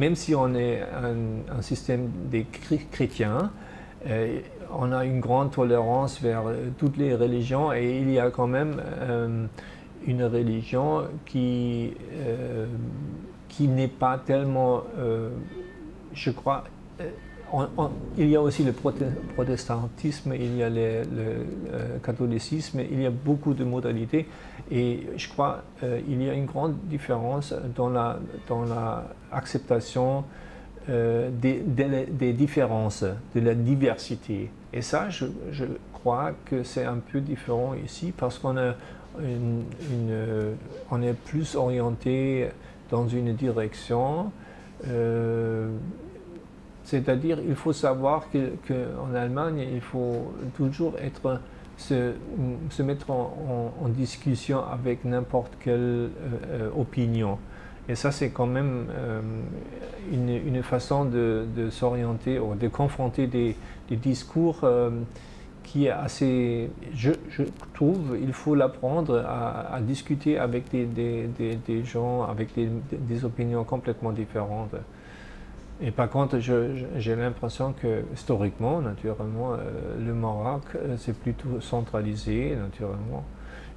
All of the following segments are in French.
même si on est un système des chrétiens, on a une grande tolérance vers toutes les religions et il y a quand même une religion qui n'est pas tellement, je crois, il y a aussi le protestantisme, il y a le catholicisme, il y a beaucoup de modalités et je crois il y a une grande différence dans la acceptation des différences, de la diversité. Et ça, je crois que c'est un peu différent ici parce qu'on a on est plus orienté dans une direction. C'est-à-dire, il faut savoir qu'en Allemagne, il faut toujours se mettre en discussion avec n'importe quelle opinion. Et ça, c'est quand même une façon de s'orienter ou de confronter des discours qui est assez, je trouve, il faut l'apprendre à discuter avec des gens avec des opinions complètement différentes. Et par contre, j'ai l'impression que historiquement, naturellement, le Maroc, c'est plutôt centralisé, naturellement.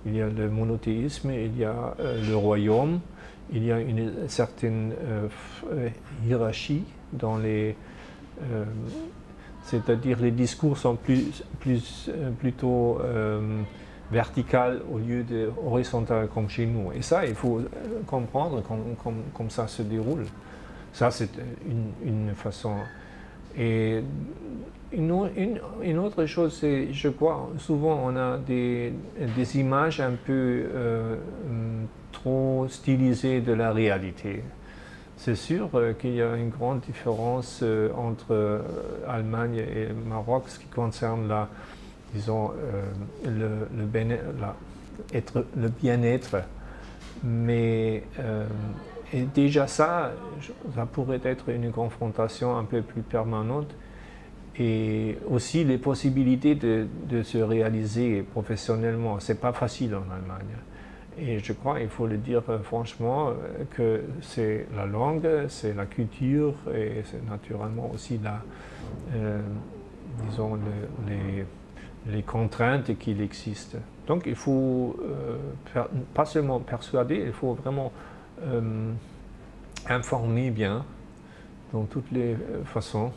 Il y a le monothéisme, il y a le royaume, il y a une certaine hiérarchie dans les... c'est-à-dire les discours sont plutôt vertical au lieu de horizontal comme chez nous. Et ça, il faut comprendre comme ça se déroule. Ça, c'est une façon. Et une autre chose, c'est, je crois, souvent on a des images un peu trop stylisées de la réalité. C'est sûr qu'il y a une grande différence entre Allemagne et Maroc, ce qui concerne disons, le bien-être. Mais et déjà ça pourrait être une confrontation un peu plus permanente. Et aussi les possibilités de se réaliser professionnellement. C'est pas facile en Allemagne. Et je crois, il faut le dire franchement, que c'est la langue, c'est la culture et c'est naturellement aussi disons les contraintes qu'il existe. Donc il faut pas seulement persuader, il faut vraiment informer bien dans toutes les façons.